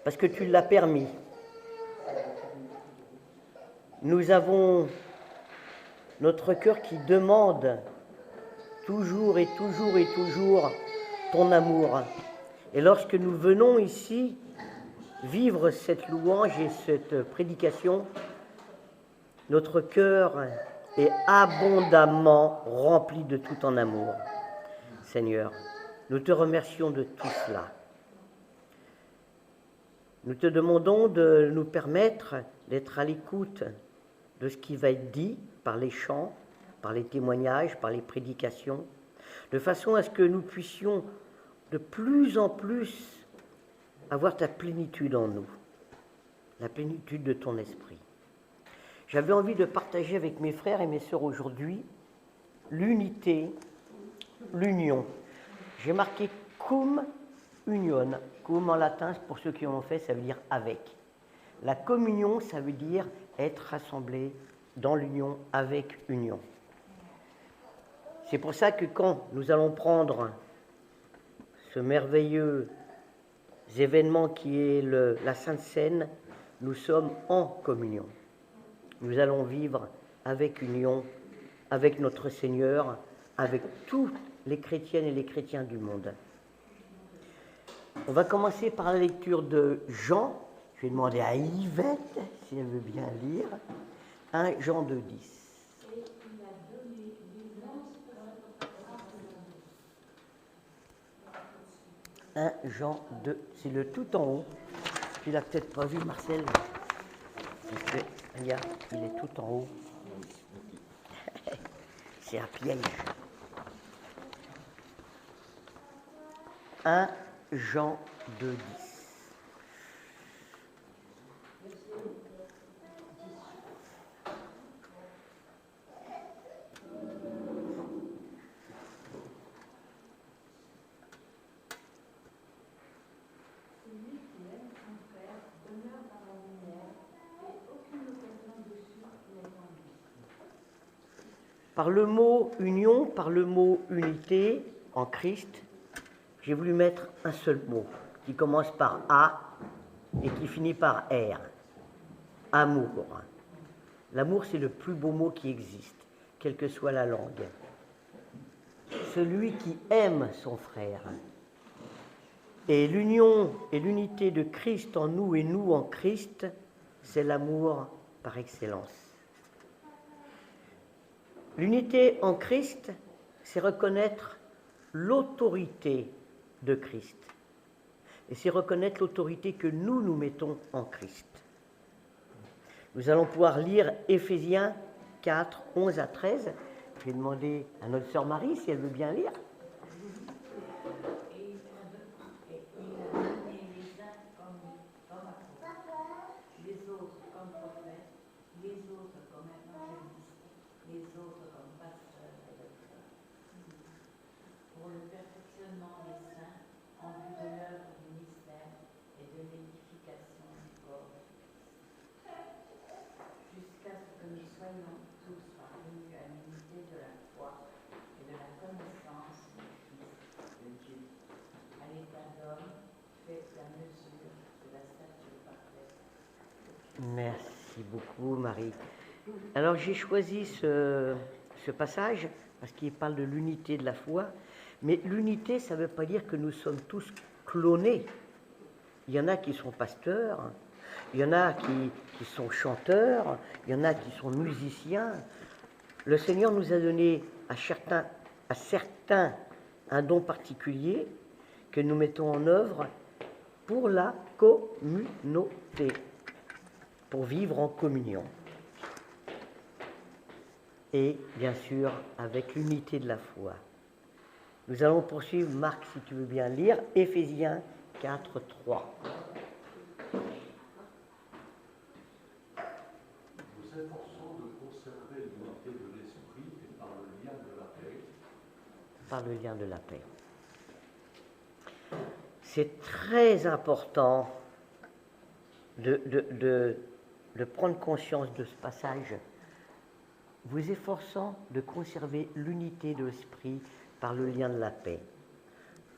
parce que tu l'as permis. Nous avons notre cœur qui demande toujours et toujours et toujours ton amour. Et lorsque nous venons ici vivre cette louange et cette prédication, notre cœur est abondamment rempli de tout ton amour. Seigneur, nous te remercions de tout cela. Nous te demandons de nous permettre d'être à l'écoute de ce qui va être dit par les chants, par les témoignages, par les prédications, de façon à ce que nous puissions de plus en plus avoir ta plénitude en nous, la plénitude de ton esprit. J'avais envie de partager avec mes frères et mes sœurs aujourd'hui l'unité, l'union. J'ai marqué cum union. Cum en latin, pour ceux qui en ont fait, ça veut dire avec. La communion, ça veut dire être rassemblés dans l'union, avec union. C'est pour ça que quand nous allons prendre ce merveilleux événement qui est la Sainte Seine, nous sommes en communion. Nous allons vivre avec union, avec notre Seigneur, avec tous les chrétiennes et les chrétiens du monde. On va commencer par la lecture de Jean. Je vais demander à Yvette si elle veut bien lire. 1 Jean 2, 10. 1 Jean 2, c'est le tout en haut. Tu l'as peut-être pas vu, Marcel. Regarde, il est tout en haut. C'est un piège. 1 Jean 2, 10. Par le mot union, par le mot unité en Christ, j'ai voulu mettre un seul mot qui commence par A et qui finit par R. Amour. L'amour, c'est le plus beau mot qui existe, quelle que soit la langue. Celui qui aime son frère. Et l'union et l'unité de Christ en nous et nous en Christ, c'est l'amour par excellence. L'unité en Christ, c'est reconnaître l'autorité de Christ. Et c'est reconnaître l'autorité que nous mettons en Christ. Nous allons pouvoir lire Éphésiens 4, 11 à 13. Je vais demander à notre sœur Marie si elle veut bien lire. Merci beaucoup, Marie. Alors, j'ai choisi ce passage parce qu'il parle de l'unité de la foi. Mais l'unité, ça ne veut pas dire que nous sommes tous clonés. Il y en a qui sont pasteurs, il y en a qui sont chanteurs, il y en a qui sont musiciens. Le Seigneur nous a donné à certains un don particulier que nous mettons en œuvre pour la communauté, pour vivre en communion. Et bien sûr, avec l'unité de la foi. Nous allons poursuivre, Marc, si tu veux bien lire, Éphésiens 4, 3. Nous efforçons de conserver l'unité de l'esprit et par le lien de la paix. Par le lien de la paix. C'est très important de prendre conscience de ce passage, vous efforçant de conserver l'unité de l'esprit par le lien de la paix.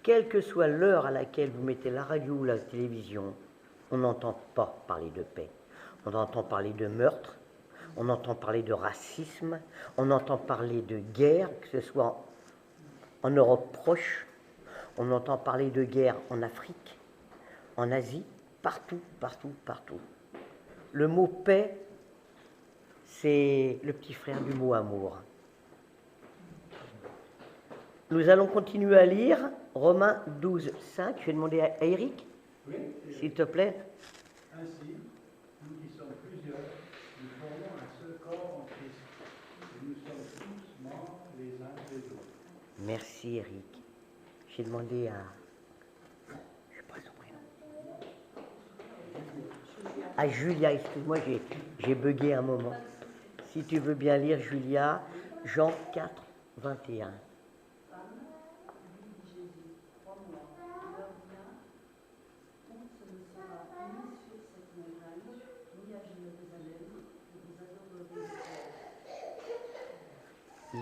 Quelle que soit l'heure à laquelle vous mettez la radio ou la télévision, on n'entend pas parler de paix. On entend parler de meurtre, on entend parler de racisme, on entend parler de guerre, que ce soit en Europe proche, on entend parler de guerre en Afrique, en Asie, partout, partout, partout. Le mot paix, c'est le petit frère du mot amour. Nous allons continuer à lire Romains 12, 5. Je vais demander à Eric, Oui, s'il te plaît. ainsi, nous qui sommes plusieurs, nous formons un seul corps en Christ. Et nous sommes tous membres les uns des autres. Merci Eric. J'ai demandé à... Je sais pas son prénom. À Julia, excuse-moi, j'ai bugué un moment. Si tu veux bien lire Julia, Jean 4, 21.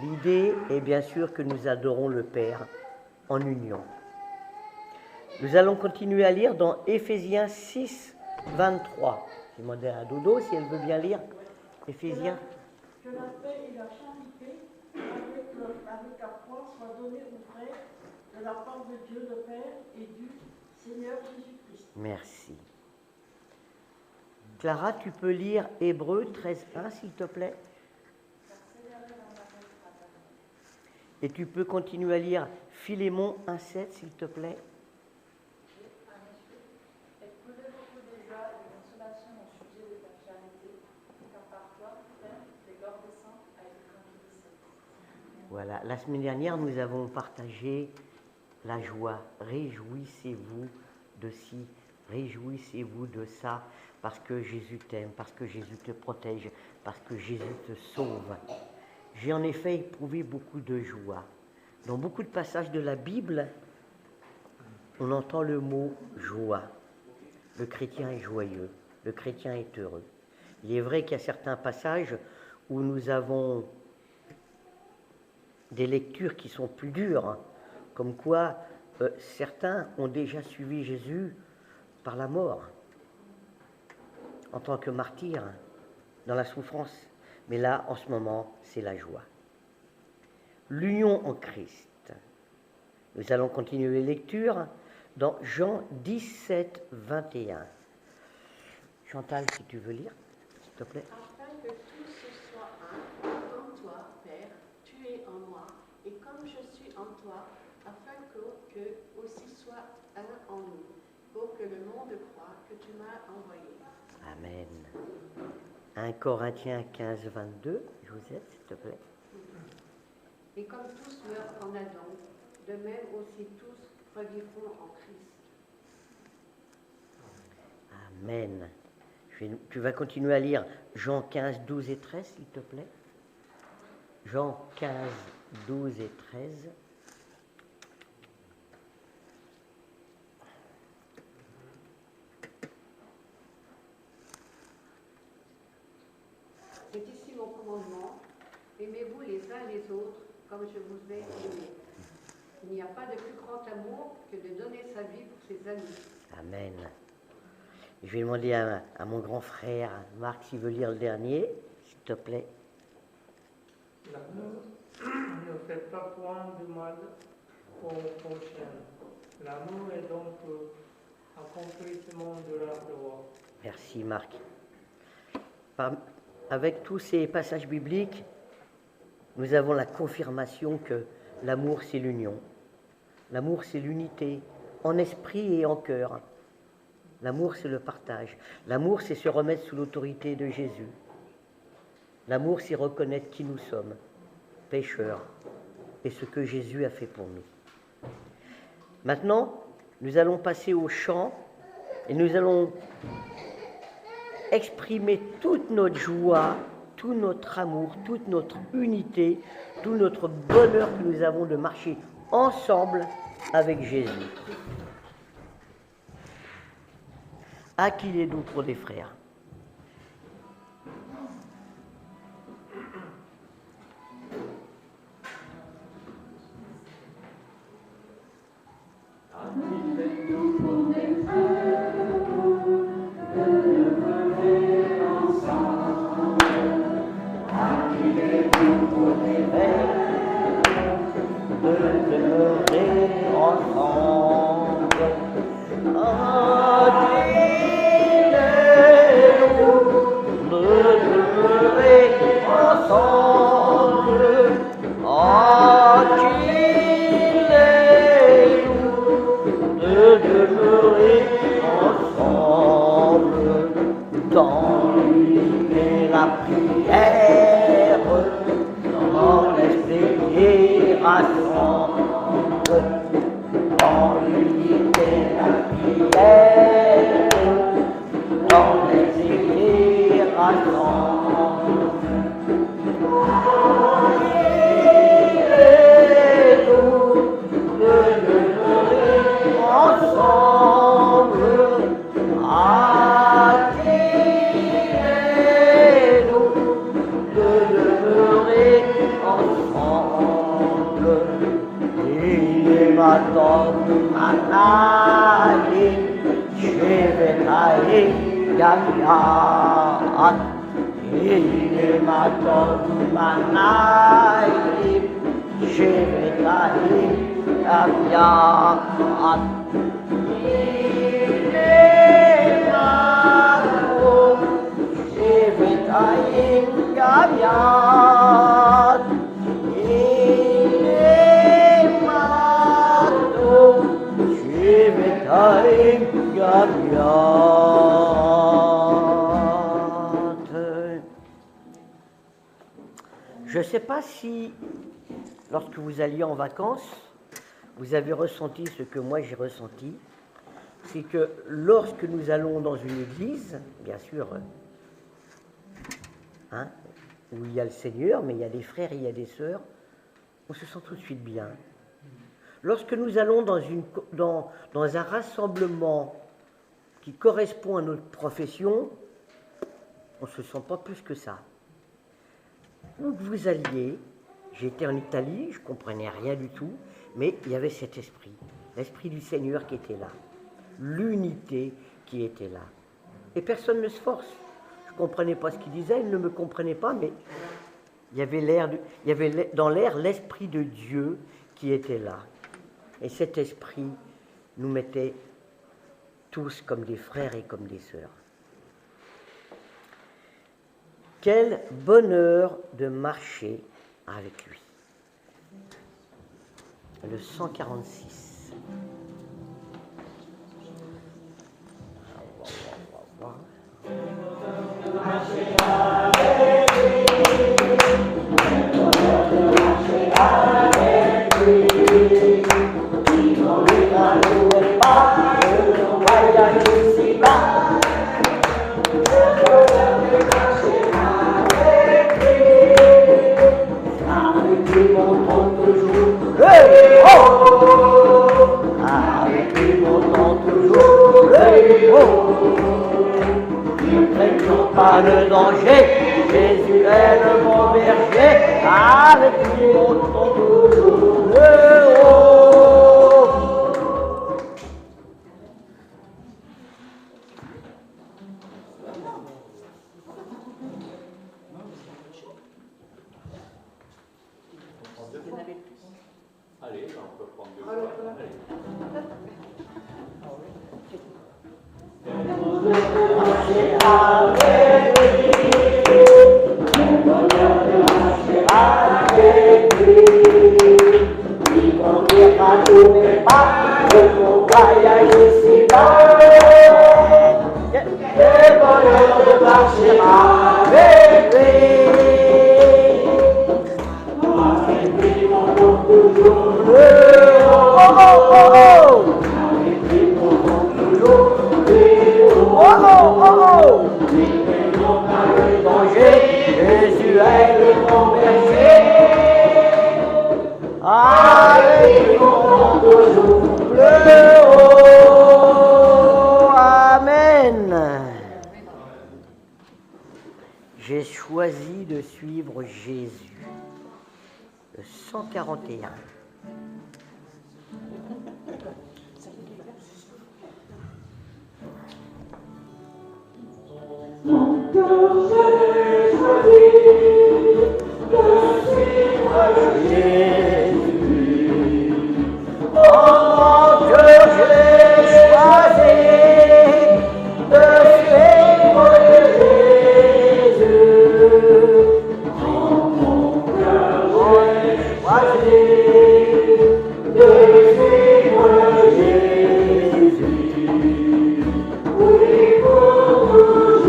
L'idée est bien sûr que nous adorons le Père en union. Nous allons continuer à lire dans Éphésiens 6, 23. J'ai demandé à Dodo si elle veut bien lire Éphésiens. Que la paix et la charité avec la foi soient données aux frères de la part de Dieu le Père et du Seigneur Jésus-Christ. Merci. Clara, tu peux lire Hébreux 13, 1, s'il te plaît. Et tu peux continuer à lire Philémon 1, 7, s'il te plaît. Voilà, la semaine dernière, nous avons partagé la joie. Réjouissez-vous de ci, réjouissez-vous de ça, parce que Jésus t'aime, parce que Jésus te protège, parce que Jésus te sauve. J'ai en effet éprouvé beaucoup de joie. Dans beaucoup de passages de la Bible, on entend le mot joie. Le chrétien est joyeux, le chrétien est heureux. Il est vrai qu'il y a certains passages où nous avons des lectures qui sont plus dures, hein, comme quoi certains ont déjà suivi Jésus par la mort, en tant que martyr, dans la souffrance. Mais là, en ce moment, c'est la joie. L'union en Christ. Nous allons continuer les lectures dans Jean 17, 21. Chantal, si tu veux lire, s'il te plaît. Afin que tous soient un, comme toi, Père, tu es en moi, et comme je suis en toi, afin que aussi soit un en nous, pour que le monde croie que tu m'as envoyé. Amen. 1 Corinthiens 15, 22. Joseph, s'il te plaît. Et comme tous meurent en Adam, de même aussi tous revivront en Christ. Amen. Tu vas continuer à lire Jean 15, 12 et 13, s'il te plaît. Jean 15, 12 et 13. C'est ici mon commandement, aimez-vous les uns les autres comme je vous ai aimé. Il n'y a pas de plus grand amour que de donner sa vie pour ses amis. Amen. Je vais demander à mon grand frère, Marc, s'il veut lire le dernier, s'il te plaît. L'amour ne fait pas point de mal au prochain. L'amour est donc accomplissement de la loi. Merci Marc. Avec tous ces passages bibliques, nous avons la confirmation que l'amour, c'est l'union. L'amour, c'est l'unité, en esprit et en cœur. L'amour, c'est le partage. L'amour, c'est se remettre sous l'autorité de Jésus. L'amour, c'est reconnaître qui nous sommes, pécheurs, et ce que Jésus a fait pour nous. Maintenant, nous allons passer au chant et nous allons exprimer toute notre joie, tout notre amour, toute notre unité, tout notre bonheur que nous avons de marcher ensemble avec Jésus. Ah, qu'il est doux pour des frères. Il est doux pour des frères. Gamiat, Ilematon Manai, Shevetahim Gamiat, Ilematon Shevetahim Gamiat, Ilematon Shevetahim Gamiat. Je ne sais pas si, lorsque vous alliez en vacances, vous avez ressenti ce que moi j'ai ressenti, c'est que lorsque nous allons dans une église, bien sûr, hein, où il y a le Seigneur, mais il y a des frères et il y a des sœurs, on se sent tout de suite bien. Lorsque nous allons dans un rassemblement qui correspond à notre profession, on ne se sent pas plus que ça. Où vous alliez, j'étais en Italie, je ne comprenais rien du tout, mais il y avait cet esprit, l'esprit du Seigneur qui était là, l'unité qui était là. Et personne ne se force. Je ne comprenais pas ce qu'il disait, il ne me comprenait pas, mais il y avait dans l'air l'esprit de Dieu qui était là. Et cet esprit nous mettait tous comme des frères et comme des sœurs. Quel bonheur de marcher avec lui. Le 146. Pas le danger, Jésus est le bon berger, avec lui montons toujours le haut. Allez, on peut prendre deux fois. Avec lui, il conduira tous mes pas de mon voyage ici-bas. Quel bonheur de marcher avec lui. Avec lui, mon nom toujours le haut. Avec lui, mon nom toujours le haut. Jésus est le bon berger, avec lui on toujours le haut. Amen. J'ai choisi de suivre Jésus. Le 141. Mon cœur, j'ai choisi de suivre Jésus. Oh, mon cœur, j'ai choisi de suivre Jésus. Oh, mon cœur, j'ai choisi de suivre Jésus. Oui, pour toujours.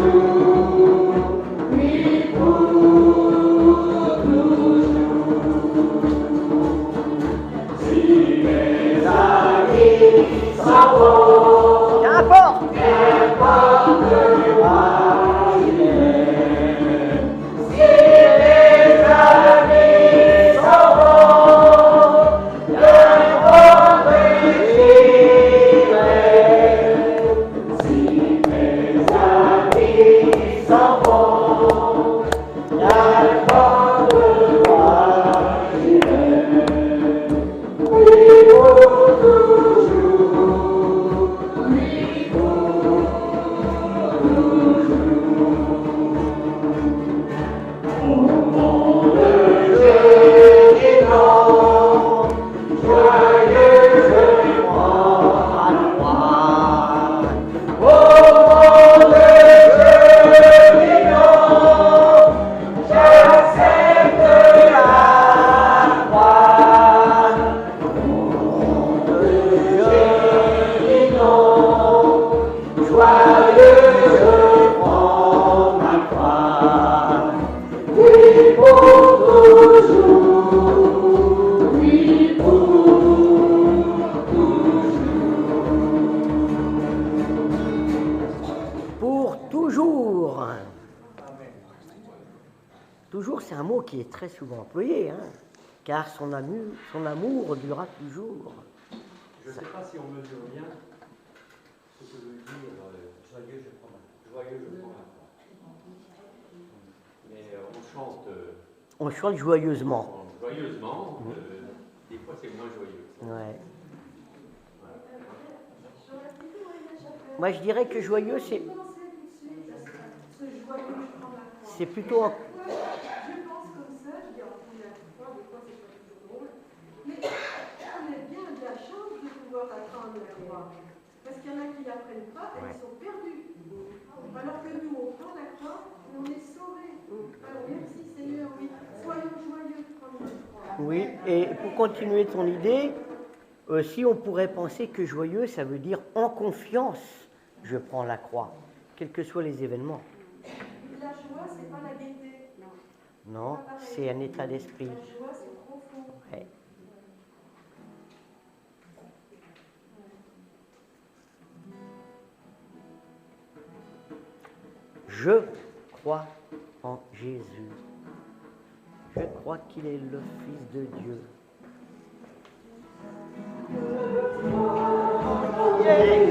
Toujours, c'est un mot qui est très souvent employé, hein, car son amour durera toujours. Je ne sais pas si on mesure bien ce que veut dire joyeux, je prends la croix. Mais on chante Joyeusement. joyeusement, des fois c'est moins joyeux. Ouais. Moi, je dirais que joyeux, c'est plutôt... Je pense comme ça, je dis en première fois, des fois c'est pas toujours drôle, mais on est bien de la chance de pouvoir apprendre la croix. Parce qu'il y en a qui ne l'apprennent pas et ils sont perdus. Alors que nous, on prend la croix et on est sauvés. Alors merci Seigneur, oui. Soyons joyeux de prendre la croix. Oui, et pour continuer ton idée, aussi on pourrait penser que joyeux, ça veut dire en confiance, je prends la croix, quels que soient les événements. La joie, c'est pas la gaieté. Non, c'est un état d'esprit. La joie, c'est profond. Ouais. Je crois en Jésus. Je crois qu'il est le Fils de Dieu. Je crois qu'il est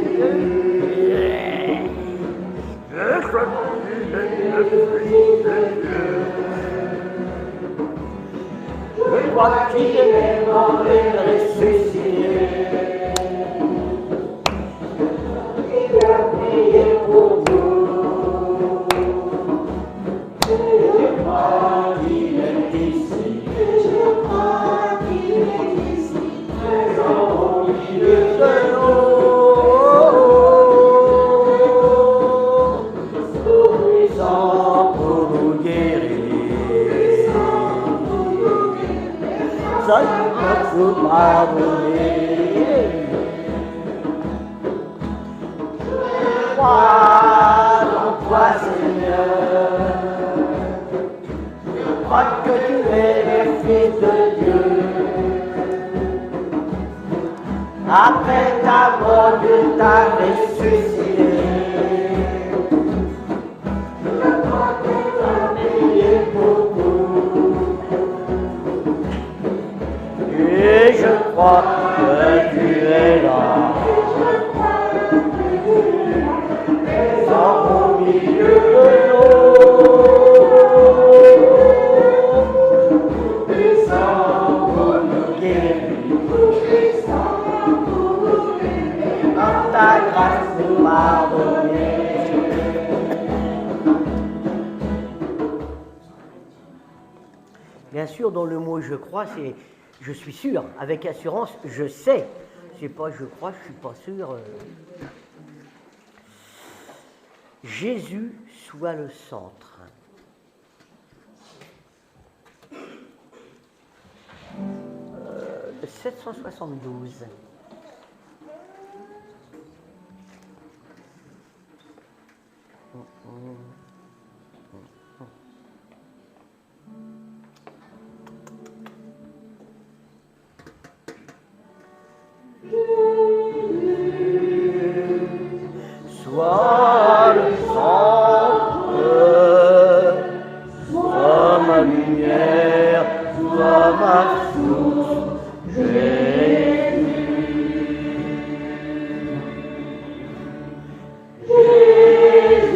le Fils de Dieu. Je crois qu'il est mort et ressuscité. Il a prié pour nous. Je crois qu'il est ici. Je crois qu'il est ici. Présent au milieu de nous. Puissant pour nous guérir. Seul pour nous pardonner. Je crois en toi, Seigneur. Je crois que tu es le Fils de Dieu. Après ta mort, Dieu t'a ressuscité. Je crois que tu as payé pour nous. Et je crois que tu es là. Présent au milieu de nous. Puissant pour nous guérir. Dans ta grâce nous pardonner. Bien sûr, dans le mot je crois, c'est je suis sûr, avec assurance, je sais. C'est pas je crois, je suis pas sûr. Jésus soit le centre. 772. Sois le centre, sois ma lumière, sois ma source, Jésus.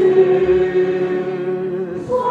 Jésus, sois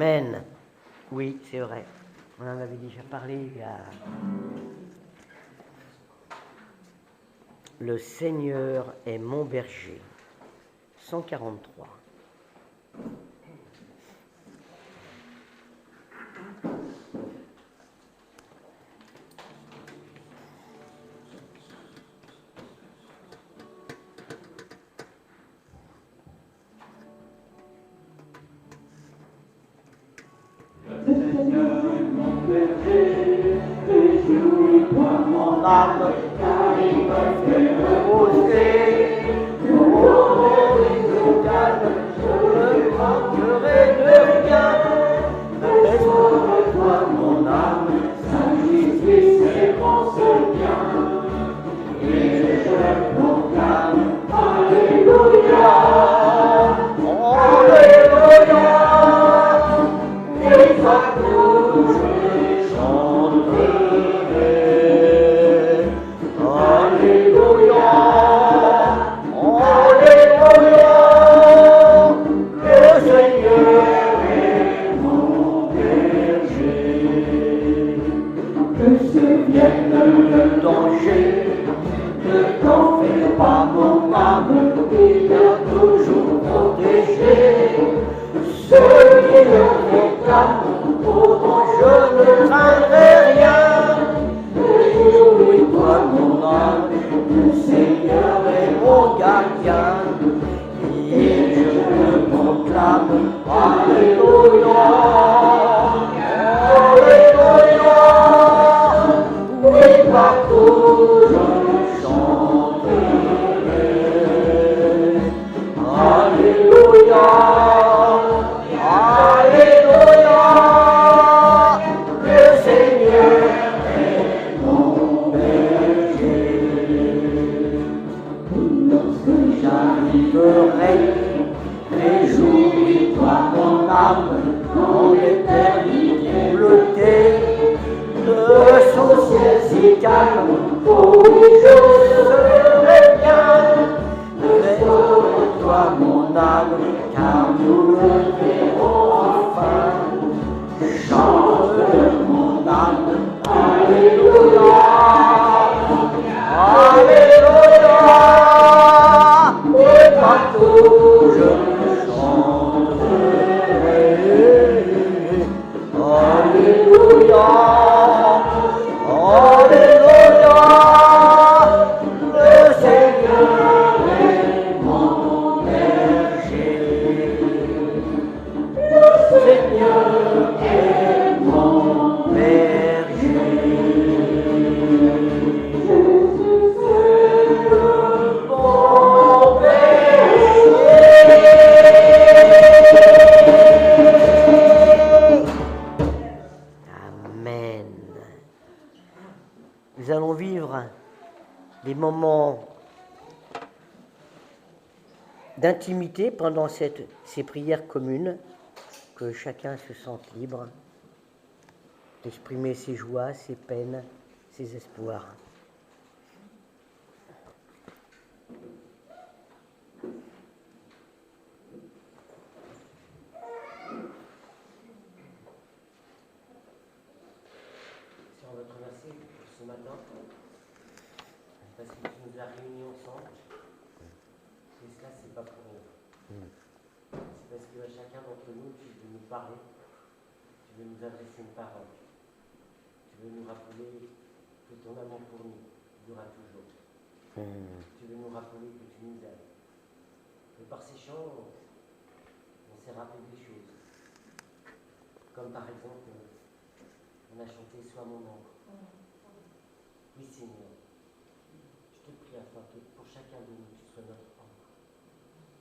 Amen. Oui, c'est vrai. On en avait déjà parlé il y a... Le Seigneur est mon berger. 143. Mon âme, car il me fait reposer. Oh, il me calme, je ne manquerai de rien. Restaure-toi, mon âme, sa justice est mon seul bien. Et je proclame, Alléluia, Alléluia. Et partout je chanterai. Alléluia, Alléluia, le Seigneur est mon berger. Que se vienne le danger, ne t'en fais pas mon âme, il t'a toujours protégé. Ceux qui le réclament, pourtant je ne craindrai rien. Réjouis-toi mon âme, le Seigneur est mon gardien. Et je le proclame, Alléluia, Alléluia. Oui, partout je chanterai. Alléluia, Alléluia. Le Seigneur est mon berger. Lorsque j'arriverai, réjouis-toi mon âme, dans l'éternité bleutée. De son ciel si calme, oh oui je serai bien. Restaure-toi mon âme, car nous le verrons enfin. Chante mon âme, Alléluia, Alléluia. Et partout je chanterai, Alléluia, Alléluia. Le Seigneur est mon berger. Le Seigneur est mon berger. Jésus est mon berger. Amen. Nous allons vivre des moments d'intimité pendant ces prières communes, que chacun se sente libre d'exprimer ses joies, ses peines, ses espoirs. Seigneur, on va te remercier pour ce matin, parce que tu nous as réunis ensemble. Et cela, c'est pas pour rien. C'est parce qu'à chacun d'entre nous, tu veux nous parler, tu veux nous adresser une parole, tu veux nous rappeler que ton amour pour nous durera toujours. Tu veux nous rappeler que tu nous aimes. Et par ces chants, on s'est rappelé des choses. Comme par exemple, on a chanté « Sois mon ombre ». Oui, Seigneur, je te prie afin que pour chacun de nous, tu sois notre ombre.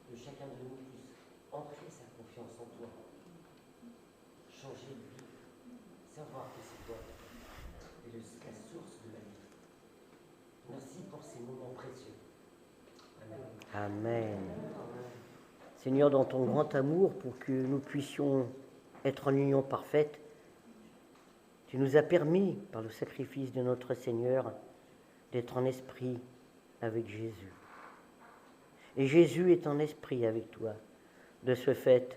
Que chacun de nous puisse entrer sa confiance en toi. Changer de vie. Savoir que c'est toi. Et la source de la vie. Merci pour ces moments précieux. Amen. Amen. Seigneur, dans ton grand amour, pour que nous puissions être en union parfaite, tu nous as permis, par le sacrifice de notre Seigneur, d'être en esprit avec Jésus. Et Jésus est en esprit avec toi. De ce fait,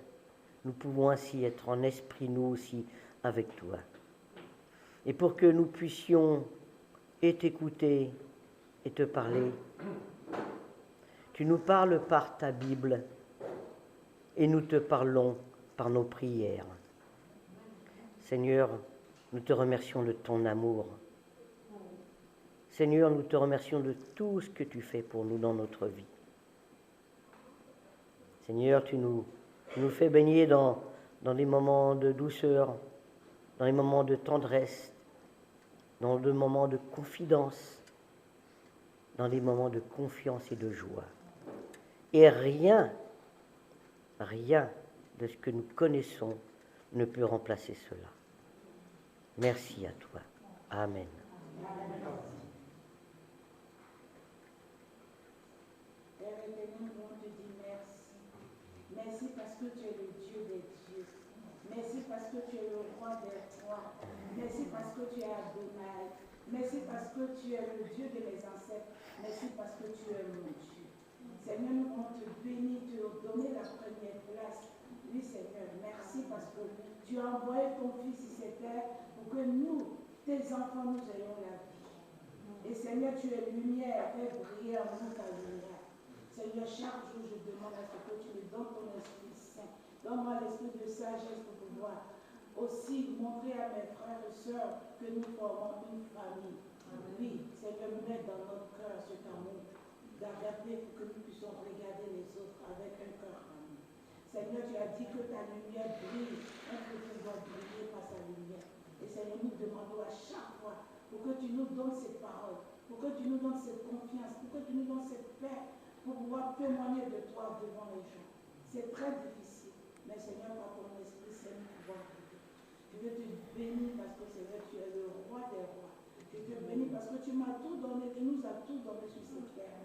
nous pouvons ainsi être en esprit, nous aussi, avec toi. Et pour que nous puissions et t'écouter et te parler, tu nous parles par ta Bible et nous te parlons par nos prières. Seigneur, nous te remercions de ton amour. Seigneur, nous te remercions de tout ce que tu fais pour nous dans notre vie. Seigneur, tu nous fais baigner dans des moments de douceur, dans les moments de tendresse, dans des moments de confidence, dans des moments de confiance et de joie. Et rien de ce que nous connaissons ne peut remplacer cela. Merci à toi. Amen. Père éternel, on te dit merci. Merci parce que tu es le Dieu des dieux. Merci parce que tu es le roi des rois. Merci parce que tu es Adonai. Merci parce que tu es le Dieu de mes ancêtres. Merci parce que tu es mon Dieu. Seigneur, nous voulons te bénir, te donner la première place. Oui, Seigneur, merci parce que tu as envoyé ton Fils sur cette terre pour que nous, tes enfants, nous ayons la vie. Et Seigneur, tu es lumière, fais briller en nous ta lumière. Seigneur, chaque jour, je demande à ce que tu me donnes ton Esprit Saint. Donne-moi l'esprit de sagesse pour pouvoir aussi montrer à mes frères et sœurs que nous formons une famille. Oui, Seigneur, mets dans notre cœur cet amour d'agaper pour que nous puissions regarder les autres avec un cœur amour. Seigneur, tu as dit que ta lumière brille. Un chrétien doit briller par sa lumière. Et Seigneur, nous demandons à chaque fois pour que tu nous donnes ces paroles, pour que tu nous donnes cette confiance, pour que tu nous donnes cette paix, pour pouvoir témoigner de toi devant les gens. C'est très difficile, mais Seigneur, par ton Esprit Saint, nous pouvons arriver. Je veux te bénir parce que Seigneur, tu es le roi des rois. Je te bénis parce que tu m'as tout donné, tu nous as tout donné sur cette terre.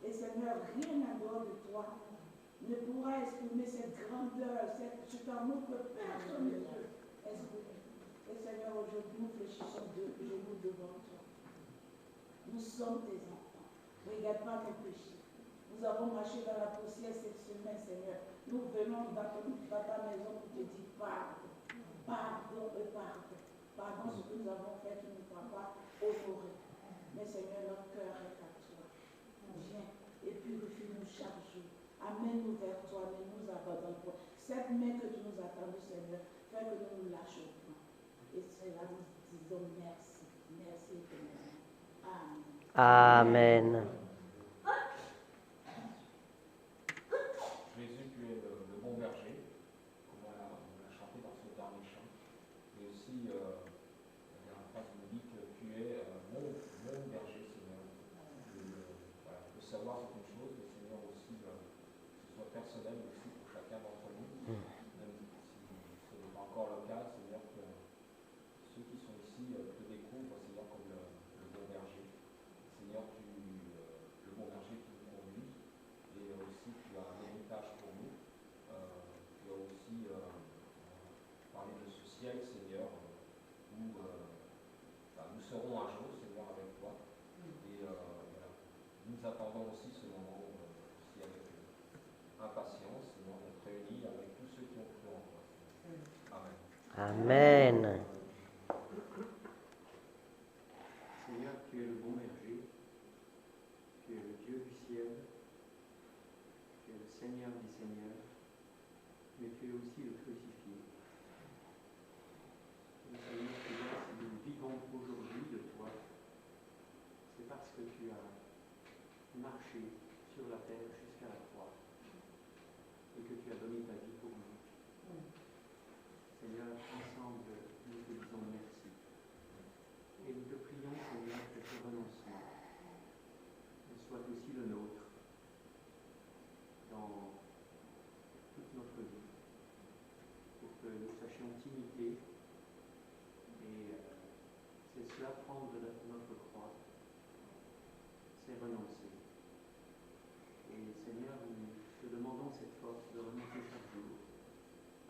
Et Seigneur, rien en dehors de toi ne pourra exprimer cette grandeur, cet amour que personne ne peut exprimer. Et Seigneur, aujourd'hui, nous fléchissons de genoux devant toi. Nous sommes tes enfants. Regarde pas nos péchés. Nous avons marché dans la poussière cette semaine, Seigneur. Nous venons dans ta maison pour te dire pardon. Pardon et pardon. Pardon ce que nous avons fait qui ne nous a pas honoré. Mais Seigneur, notre cœur est à toi. Viens et purifie-nous chaque jour. Amène-nous vers toi, ne nous abandonne pas. Cette main que tu nous as tendue, Seigneur, fais que nous nous lâchons pas. Et cela, nous disons merci. Merci éternellement. Amen. Amen. Jésus, tu es le bon berger, comme on l'a chanté dans ce dernier chant. Et aussi, la dernière phrase nous dit que tu es mon berger, Seigneur. Voilà, le savoir, c'est une chose, mais Seigneur aussi, que ce soit personnel aussi pour chacun d'entre nous. Même si ce n'est pas encore le cas, Seigneur, que ceux qui sont ici te découvrent, Seigneur, comme le bon berger. Seigneur, le bon berger qui nous conduit, et aussi tu as un héritage pour nous. Tu as aussi parlé de ce ciel, Seigneur, où nous serons un jour, Seigneur, avec toi. Et voilà. Nous attendons aussi ce moment aussi avec impatience, Seigneur, d'être réunis avec tous ceux qui ont cru en toi. Amen. Amen. Seigneur, tu es le bon berger, tu es le Dieu du ciel, tu es le Seigneur des seigneurs, mais tu es aussi le crucifié. Et Seigneur, tu vois, si nous vivons aujourd'hui de toi, c'est parce que tu as marché sur la terre jusqu'à la croix et que tu as donné ta vie pour nous. Seigneur, ensemble, nous te disons merci. Et nous te prions, Seigneur, que ce renoncement soit aussi le nôtre dans toute notre vie, pour que nous sachions t'imiter. Et c'est cela, prendre notre croix, c'est renoncer. Et Seigneur, nous te demandons cette force de renoncer chaque jour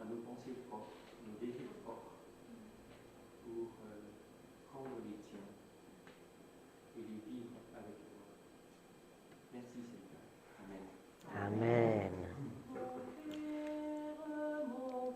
à nos pensées propres, nos désirs propres, pour prendre les tiens et les vivre avec toi. Merci Seigneur. Amen. Amen. Mon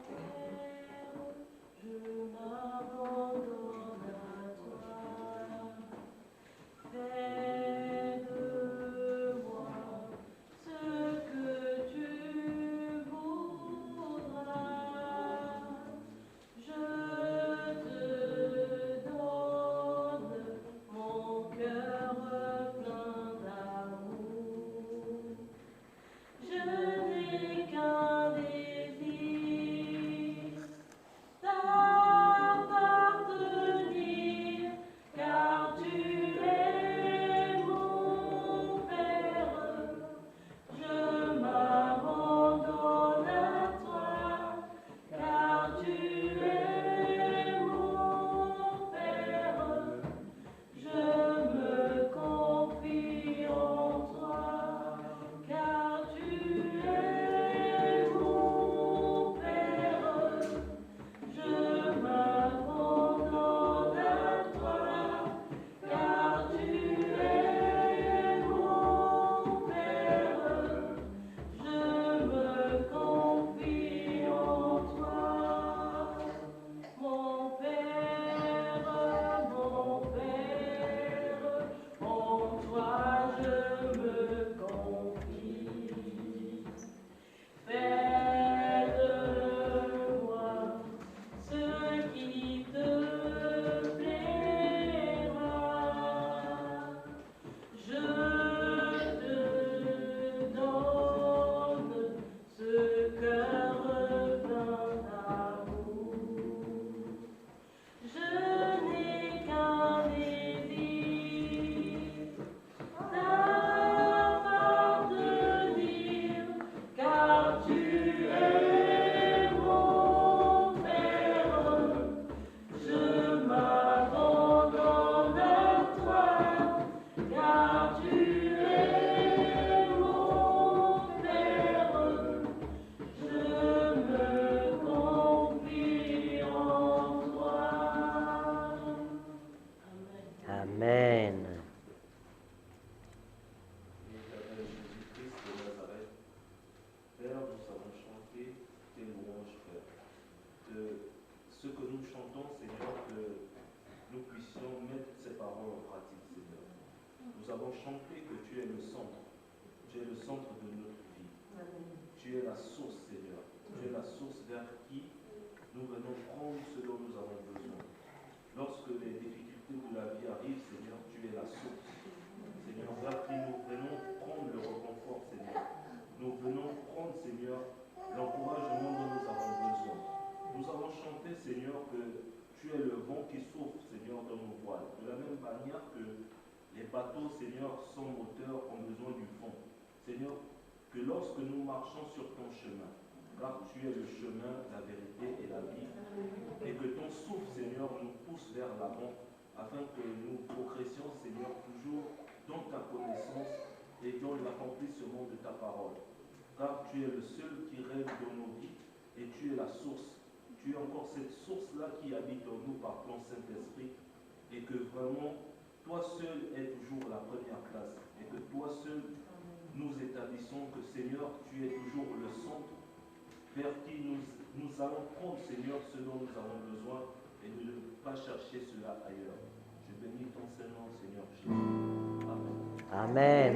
avons chanté que tu es le centre. Tu es le centre de notre vie. Tu es la source, Seigneur. Tu es la source vers qui nous venons prendre ce dont nous avons besoin. Lorsque les difficultés de la vie arrivent, Seigneur, tu es la source. Seigneur, vers qui nous venons prendre le réconfort, Seigneur. Nous venons prendre, Seigneur, l'encouragement dont nous avons besoin. Nous avons chanté, Seigneur, que tu es le vent qui souffle, Seigneur, dans nos voiles. De la même manière que les bateaux, Seigneur, sans moteur ont besoin du vent. Seigneur, que lorsque nous marchons sur ton chemin, car tu es le chemin, la vérité et la vie, et que ton souffle, Seigneur, nous pousse vers l'avant, afin que nous progressions, Seigneur, toujours dans ta connaissance et dans l'accomplissement de ta parole. Car tu es le seul qui règne dans nos vies, et tu es la source. Tu es encore cette source-là qui habite en nous par ton Saint-Esprit, et que vraiment, toi seul es toujours la première place, et que toi seul, nous établissons que, Seigneur, tu es toujours le centre vers qui nous allons prendre, Seigneur, ce dont nous avons besoin, et ne pas chercher cela ailleurs. Je bénis ton Saint-Nom, Seigneur Jésus. Amen. Amen.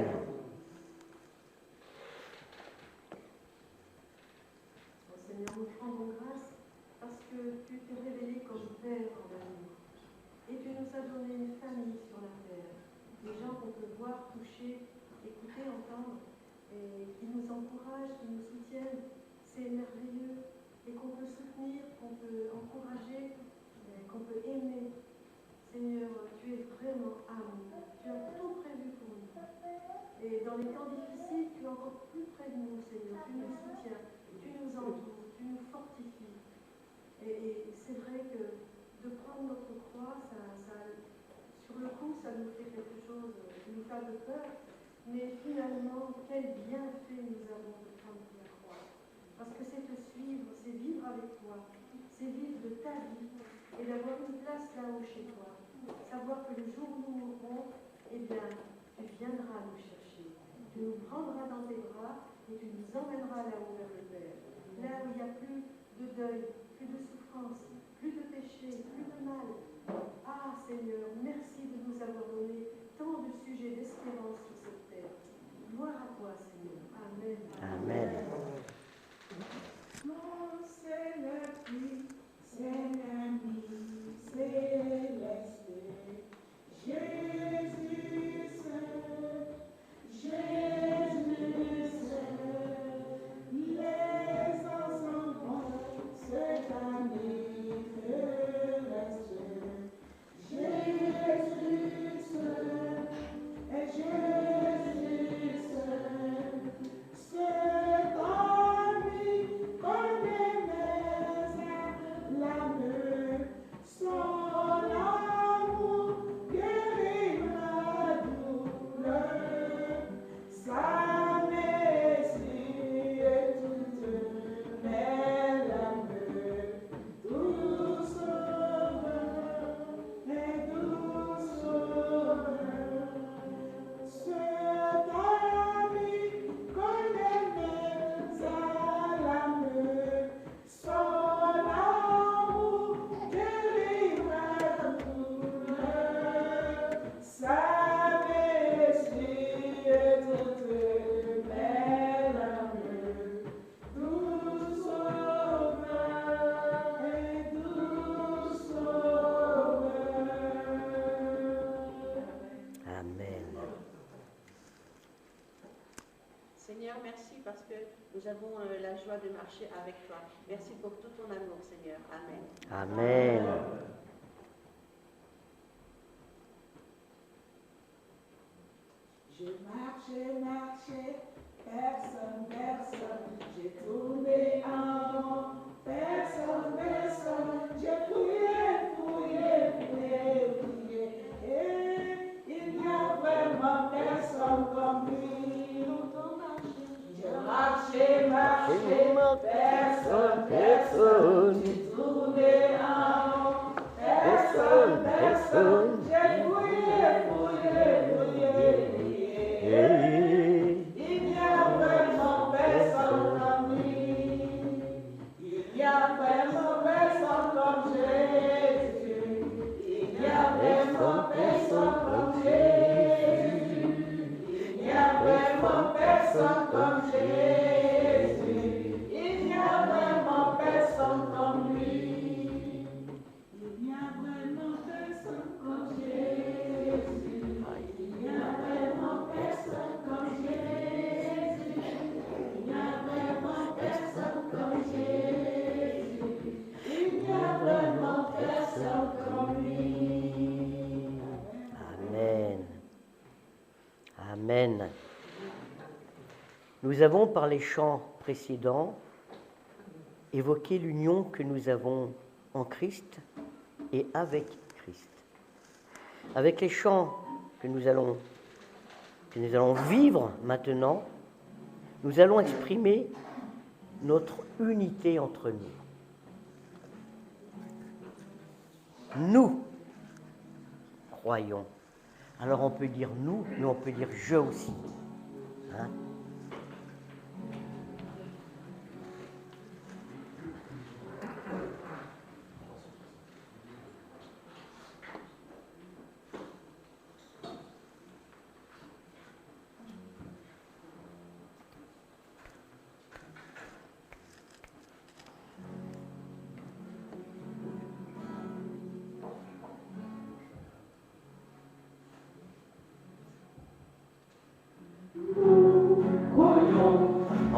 Seigneur, nous te rendons grâce parce que tu t'es révélé comme Père en amour. Et tu nous as donné une famille sur la terre. Des gens qu'on peut voir, toucher, écouter, entendre, et qui nous encouragent, qui nous soutiennent. C'est merveilleux. Et qu'on peut soutenir, qu'on peut encourager, qu'on peut aimer. Seigneur, tu es vraiment amour. Tu as tout prévu pour nous. Et dans les temps difficiles, tu es encore plus près de nous, Seigneur. Tu nous soutiens, tu nous entoures, tu nous fortifies. Et c'est vrai que de prendre notre croix, sur le coup, ça nous fait quelque chose qui nous fait de peur. Mais finalement, quel bienfait nous avons de prendre la croix. Parce que c'est te suivre, c'est vivre avec toi, c'est vivre de ta vie et d'avoir une place là-haut chez toi. Savoir que le jour où nous mourrons, eh bien, tu viendras nous chercher. Tu nous prendras dans tes bras et tu nous emmèneras là-haut vers le Père. Là où il n'y a plus de deuil, plus de souffrance, plus de péché, plus de mal. Ah Seigneur, merci de nous avoir donné tant de sujets d'espérance sur cette terre. Gloire à toi, Seigneur. Amen. Amen. Mon Saint-Esprit, Saint-Ami, céleste, Jésus Saint, Jésus Saint, les ensembles, cette année reste, Jésus Saint, et Jésus Saint, cet ami connaît l'âme, son amour guérit ma douleur, sa merci est toute mes larmes, doux sauveur et doux sauveur. Cet ami connaît mes l'âme, son amour guérit ma douleur, sa merci est toute mes larmes, doux sauveur et doux sauveur. Amen. Seigneur, merci parce que nous avons la joie de marcher avec toi. Merci pour tout ton amour, Seigneur. Amen. Amen. J'ai marché, personne, j'ai tourné en rond, personne, j'ai fouillé, et il n'y a vraiment personne comme lui. J'ai marché, personne, j'ai tourné en rond, personne, j'ai fouillé. Il n'y a vraiment personne comme lui. Il n'y a vraiment personne comme Jésus. Il n'y a vraiment personne comme Jésus. vraiment personne comme Jésus. Il n'y a vraiment personne comme lui. Il n'y a vraiment personne comme Jésus. Il n'y a vraiment personne comme Jésus. Il n'y a vraiment personne comme Jésus. Il n'y a vraiment personne comme lui. Amen. Amen. Nous avons, par les chants précédents, évoqué l'union que nous avons en Christ et avec Christ. Avec les chants que nous allons vivre maintenant, nous allons exprimer notre unité entre nous. Nous croyons. Alors on peut dire nous, mais on peut dire je aussi. Hein?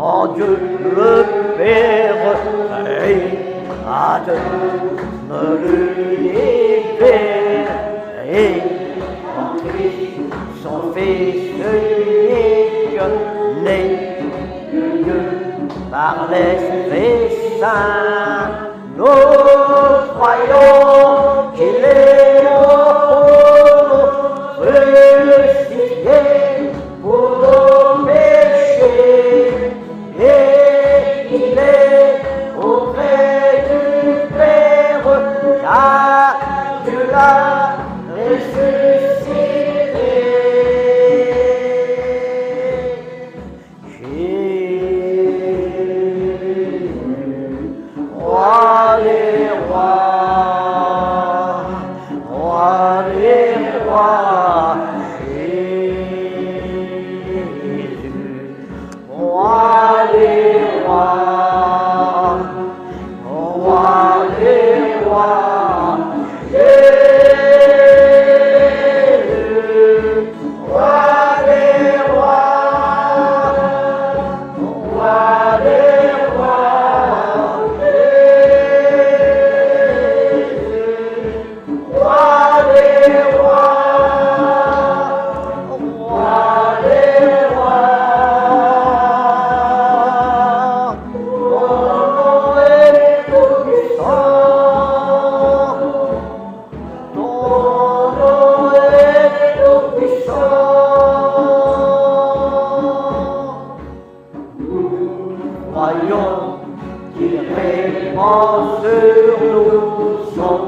En Dieu le Père créateur, l'univers et en Christ son Fils unique, né de Dieu par l'Esprit Saint. Nous croyons qu'il est mort, crucifié pour nos péchés. Et il est auprès du Père, car Dieu l'a ressuscité. Jésus, roi des rois, roi des rois, Jésus, roi des rois, roi des rois, Jésus, roi des rois, roi des rois, Jésus, roi des rois, roi des rois. Croyons qu'il répand sur nous son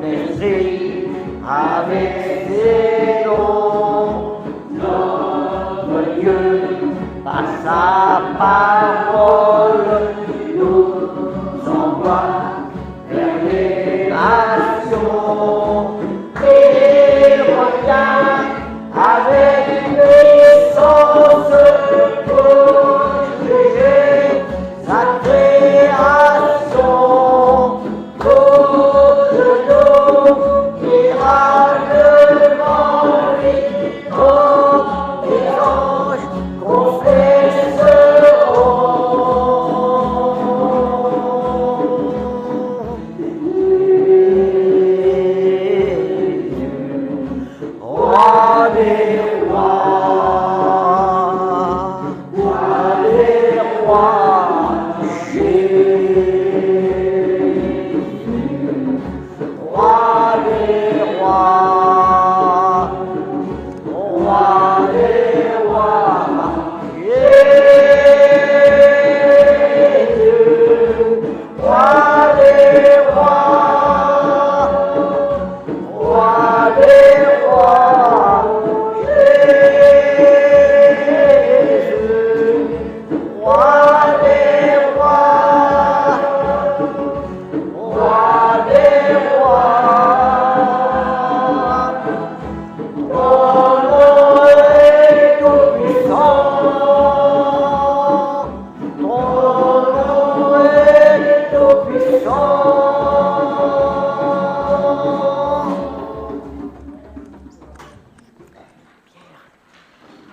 esprit avec ses dons. Notre Dieu, par sa parole, nous envoie vers les nations et revient avec puissance pour juger sa création. Pour nous ira devant lui, comme les anges Roi des rois, Ton nom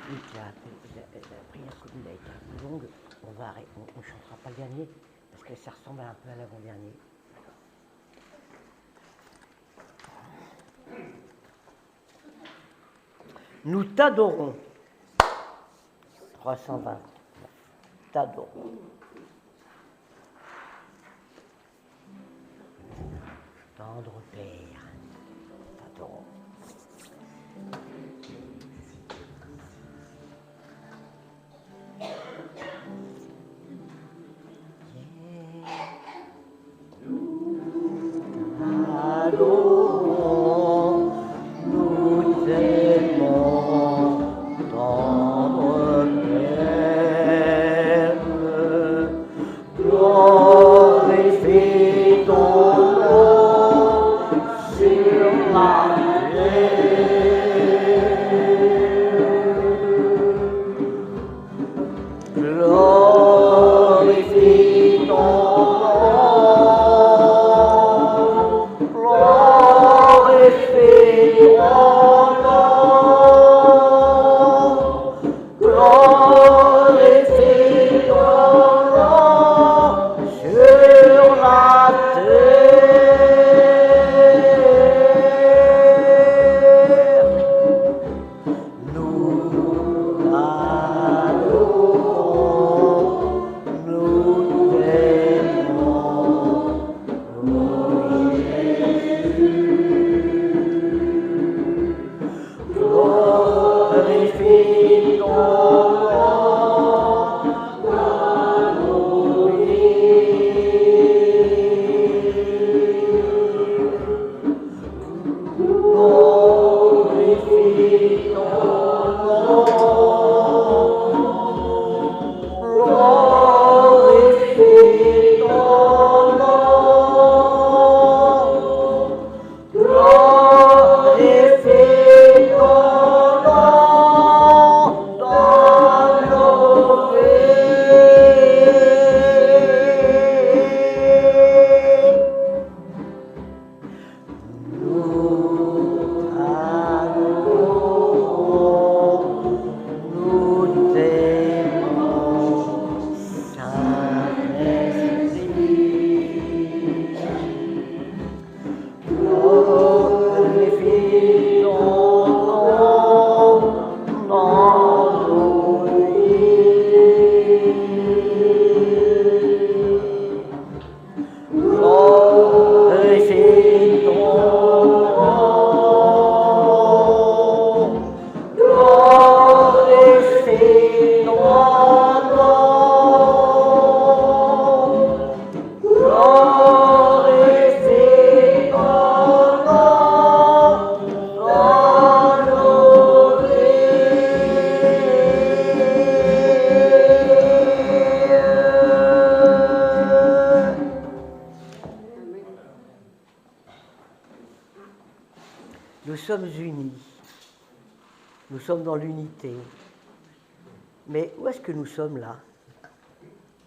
la prière commune a été un peu longue. On ne chantera pas le dernier, parce que ça ressemble un peu à l'avant-dernier. Nous t'adorons. 320. T'adorons. Tendre Père, t'adorons. Nous t'aimons, tendre Père, glorifie ton nom sur la terre. Glorifie ton Nous sommes unis, nous sommes dans l'unité. Mais où est-ce que nous sommes là?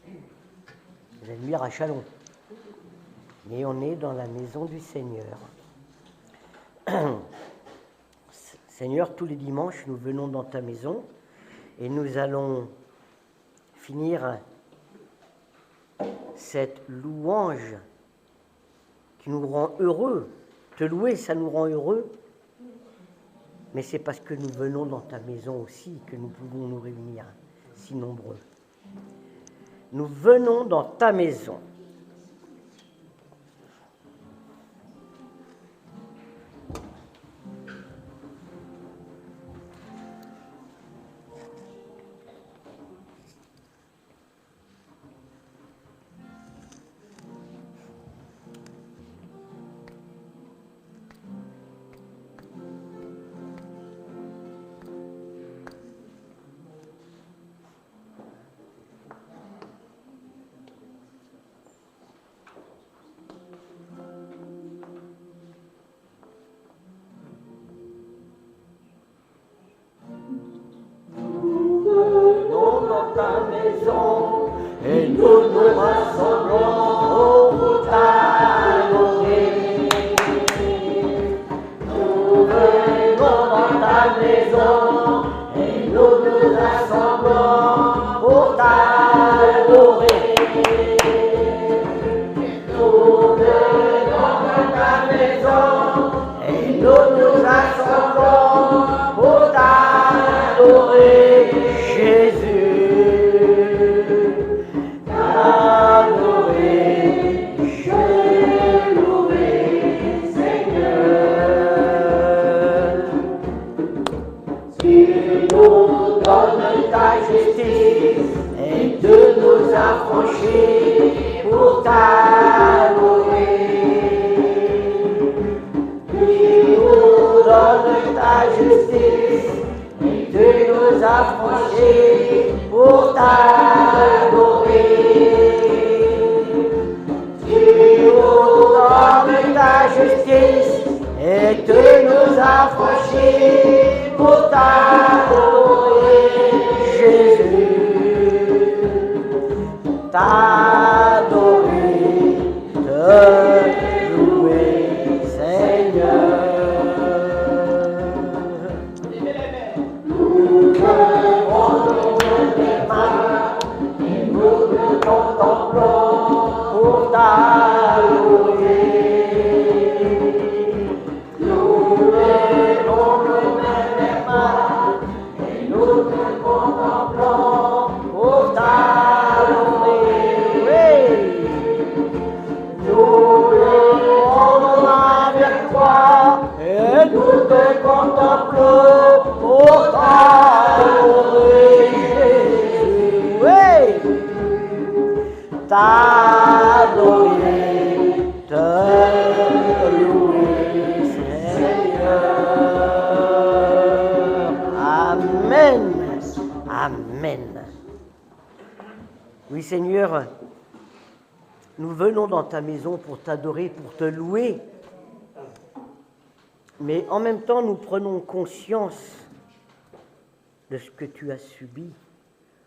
Vous allez me dire à Châlons. Mais on est dans la maison du Seigneur. Seigneur, tous les dimanches, nous venons dans ta maison et nous allons finir cette louange qui nous rend heureux. Te louer, ça nous rend heureux. Mais c'est parce que nous venons dans ta maison aussi que nous pouvons nous réunir si nombreux. Nous venons dans ta maison. Et nous nous rassemblons pour t'adorer. Nous venons dans ta maison et nous nous nous donnes ta justice et de nous affranchir pour t'adorer. Tu nous donnes ta justice et de nous affranchir pour t'adorer. Tu nous donnes ta justice et de nous affranchir pour t'adorer, Jésus, t'adorer, te louer, Seigneur. Nous levons les mains et nous te contemplons pour t'adorer. Contemplons pour t'adorer, Jésus, oui, t'adorer, te louer, Seigneur. Amen, amen. Oui, Seigneur, nous venons dans ta maison pour t'adorer, pour te louer. Mais en même temps, nous prenons conscience de ce que tu as subi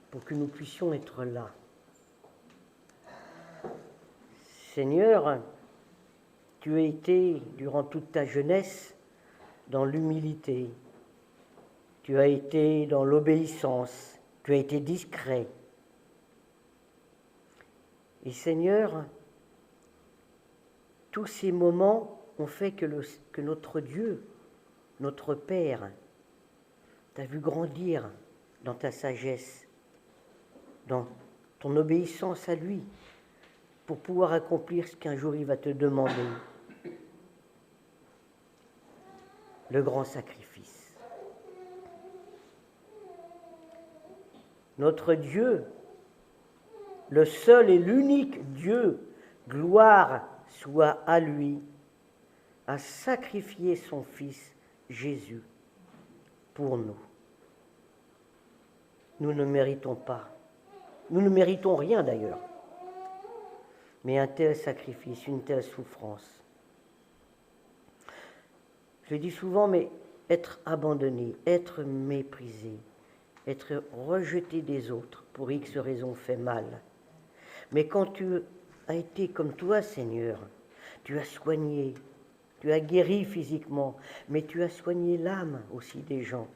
pour que nous puissions être là. Seigneur, tu as été, durant toute ta jeunesse, dans l'humilité. Tu as été dans l'obéissance. Tu as été discret. Et Seigneur, tous ces moments ont fait que notre Dieu, notre Père, t'a vu grandir dans ta sagesse, dans ton obéissance à lui, pour pouvoir accomplir ce qu'un jour il va te demander, le grand sacrifice. Notre Dieu, le seul et l'unique Dieu, gloire soit à lui, a sacrifié son Fils Jésus pour nous. Nous ne méritons pas, nous ne méritons rien d'ailleurs, mais un tel sacrifice, une telle souffrance. Je le dis souvent, mais être abandonné, être méprisé, être rejeté des autres pour X raisons fait mal. Mais quand tu as été comme toi, Seigneur, tu as soigné, tu as guéri physiquement, mais tu as soigné l'âme aussi des gens.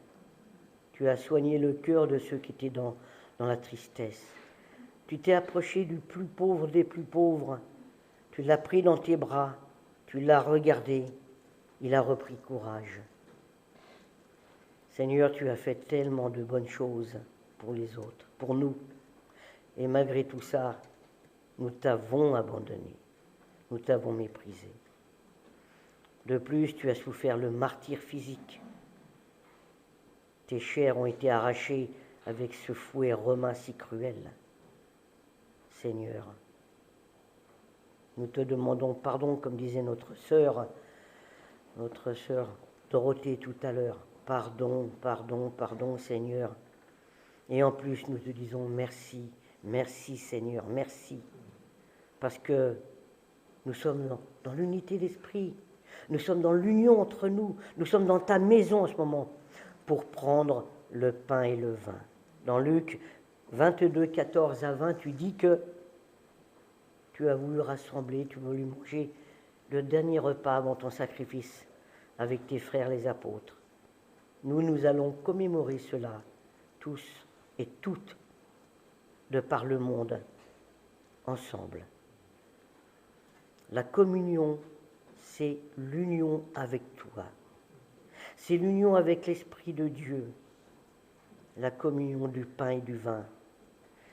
Tu as soigné le cœur de ceux qui étaient dans la tristesse. Tu t'es approché du plus pauvre des plus pauvres. Tu l'as pris dans tes bras, tu l'as regardé, il a repris courage. Seigneur, tu as fait tellement de bonnes choses pour les autres, pour nous. Et malgré tout ça, nous t'avons abandonné, nous t'avons méprisé. De plus, tu as souffert le martyre physique. Tes chairs ont été arrachées avec ce fouet romain si cruel. Seigneur, nous te demandons pardon, comme disait notre sœur Dorothée tout à l'heure. Pardon, pardon, pardon, Seigneur. Et en plus, nous te disons merci, merci Seigneur, merci. Parce que nous sommes dans l'unité d'esprit. Nous sommes dans l'union entre nous. Nous sommes dans ta maison en ce moment pour prendre le pain et le vin. Dans Luc 22, 14 à 20, tu dis que tu as voulu rassembler, tu as voulu manger le dernier repas avant ton sacrifice avec tes frères les apôtres. Nous allons commémorer cela, tous et toutes, de par le monde, ensemble. La communion, c'est l'union avec toi. C'est l'union avec l'Esprit de Dieu. La communion du pain et du vin.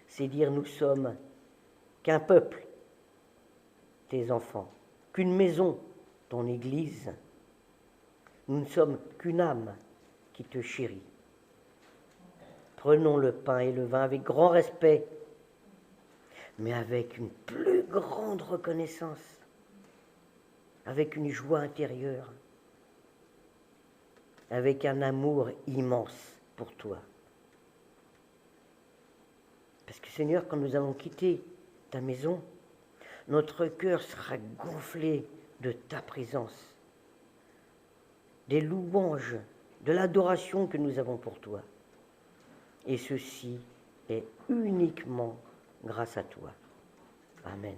C'est dire nous sommes qu'un peuple, tes enfants, qu'une maison, ton Église. Nous ne sommes qu'une âme qui te chérit. Prenons le pain et le vin avec grand respect, mais avec une plus grande reconnaissance, avec une joie intérieure, avec un amour immense pour toi. Parce que Seigneur, quand nous allons quitter ta maison, notre cœur sera gonflé de ta présence, des louanges, de l'adoration que nous avons pour toi. Et ceci est uniquement grâce à toi. Amen.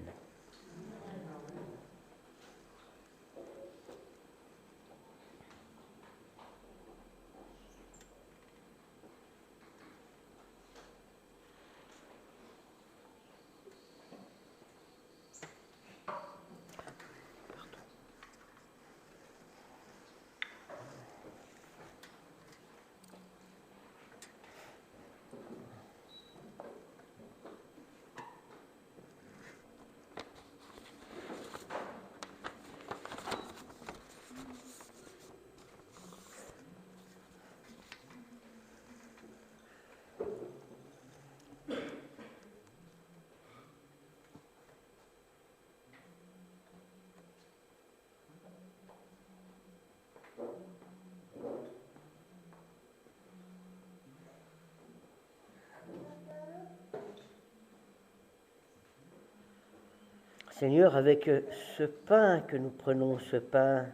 Seigneur, avec ce pain que nous prenons, ce pain,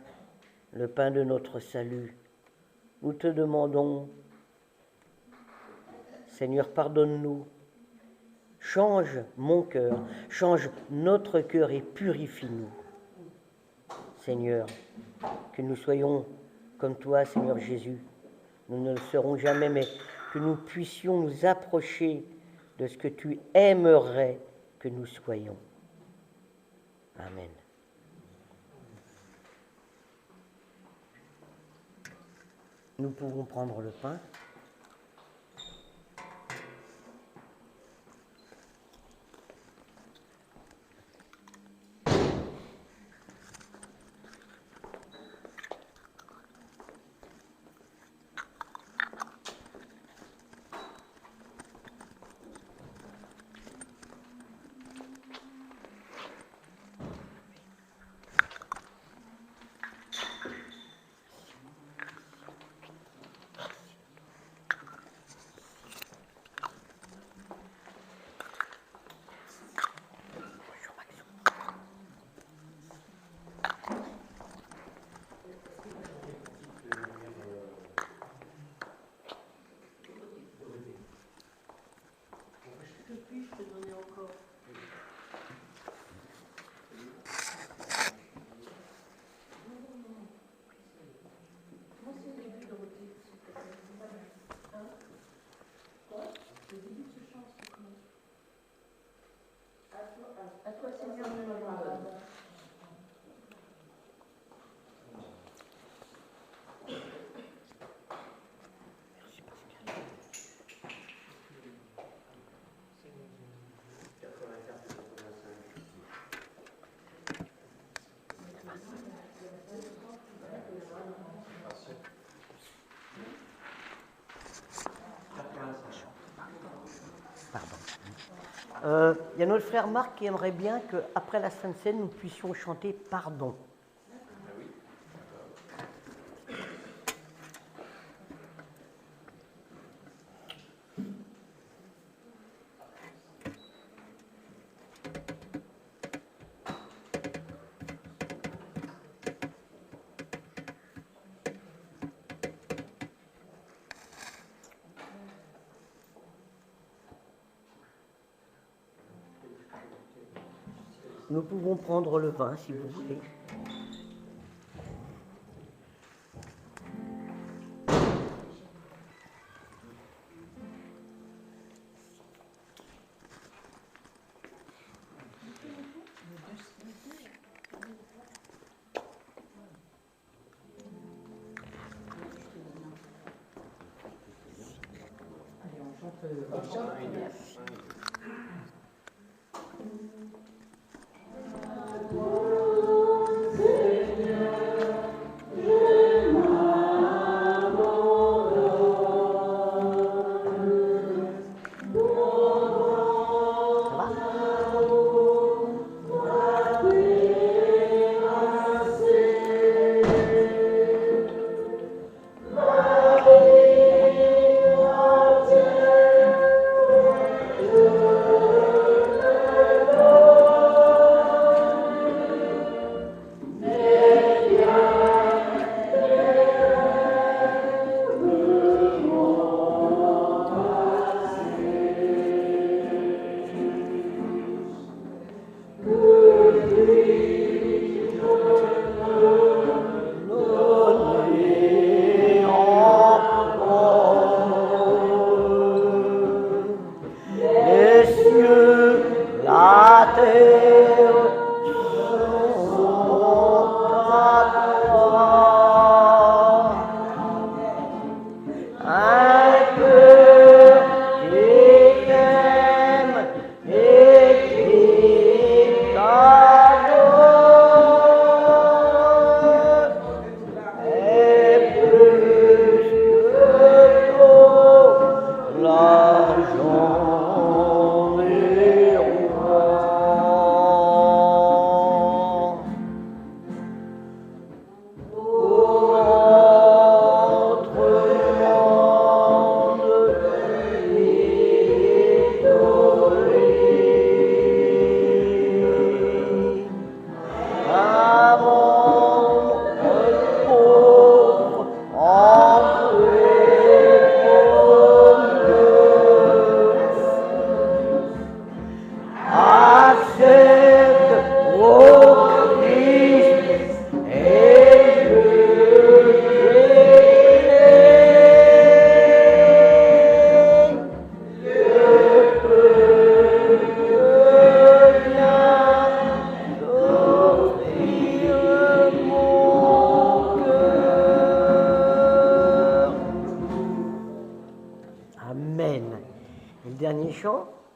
le pain de notre salut, nous te demandons, Seigneur, pardonne-nous, change mon cœur, change notre cœur et purifie-nous. Seigneur, que nous soyons comme toi, Seigneur Jésus. Nous ne le serons jamais, mais que nous puissions nous approcher de ce que tu aimerais que nous soyons. Amen. Nous pouvons prendre le pain. À toi, Seigneur, nous l'abandonne. Il y a notre frère Marc qui aimerait bien qu'après la Sainte Seine, nous puissions chanter « Pardon ». Nous pouvons prendre le vin si vous voulez.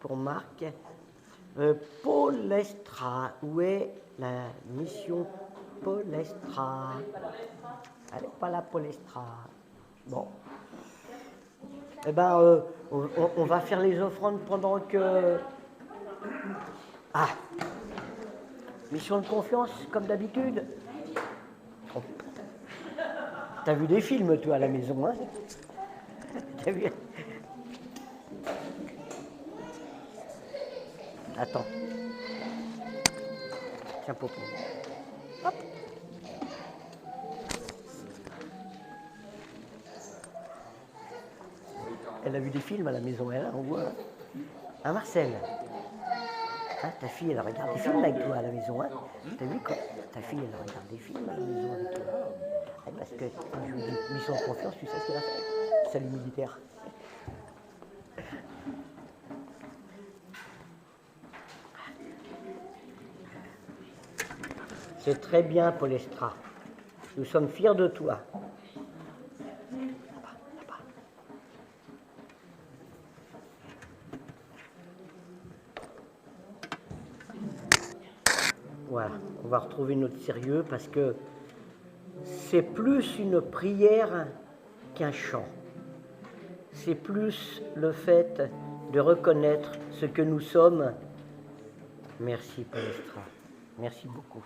Pour Marc, Paulestra, où est la mission Paulestra? Elle n'est pas là, Paulestra. Bon. Eh bien, on va faire les offrandes pendant que... Ah! Mission de confiance, comme d'habitude. Oh. T'as vu des films, toi, à la maison, hein? T'as vu? Attends. Tiens, Popo. Hop. Elle a vu des films à la maison, elle, on voit. Hein, Marcel? Hein, ta fille, elle regarde des films avec toi à la maison, hein? T'as vu quoi? Ta fille, elle regarde des films à la maison avec toi. Parce que quand je vous dis mission de confiance, tu sais ce qu'elle a fait? Salut militaire. C'est très bien, Paulestra. Nous sommes fiers de toi. Là-bas. Voilà, on va retrouver notre sérieux parce que c'est plus une prière qu'un chant. C'est plus le fait de reconnaître ce que nous sommes. Merci, Paulestra. Merci beaucoup.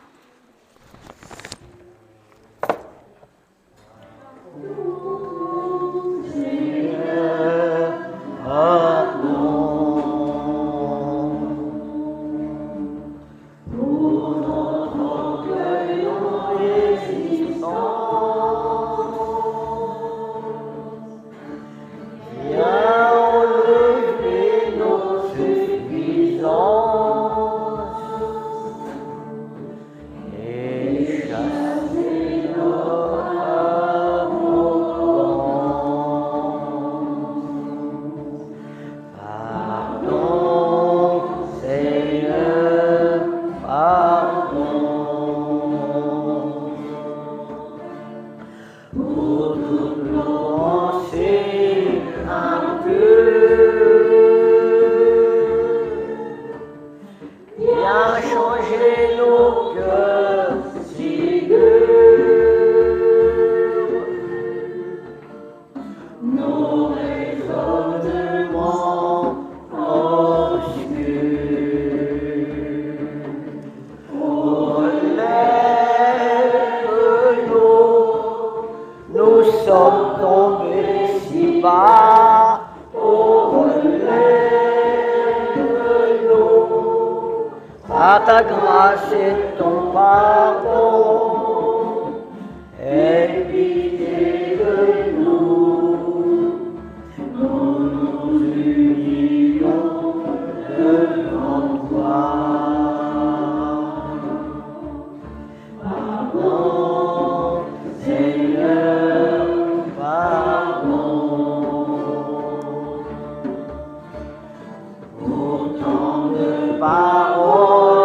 Ta grâce et ton pardon, aie pitié de nous, nous nous humilions devant toi. Pardon, Seigneur, pardon, pour tant de paroles.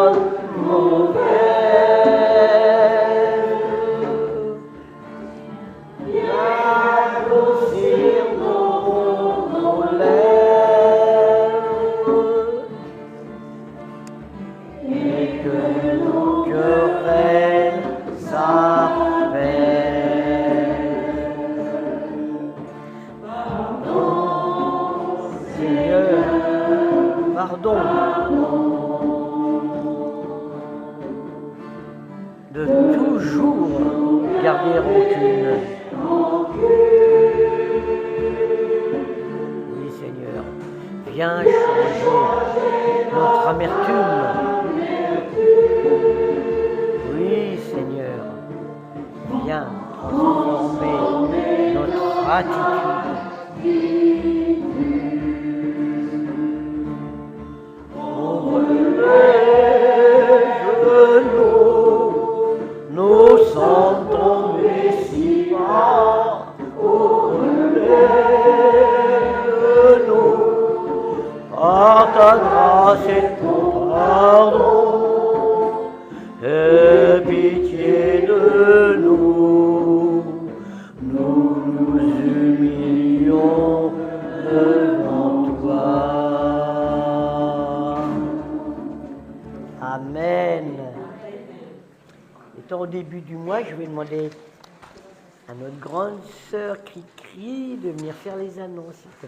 pardon de toujours garder rancune. Oui, Seigneur, viens changer notre amertume. Oui, Seigneur, viens transformer notre attitude. Nous sommes tombés si bas, relève-nous par ta grâce et ton pardon, aie pitié de nous, nous nous humilions devant toi. Amen. Étant au début du mois, je vais demander à notre grande sœur Cri-Cri de venir faire les annonces, s'il te plaît.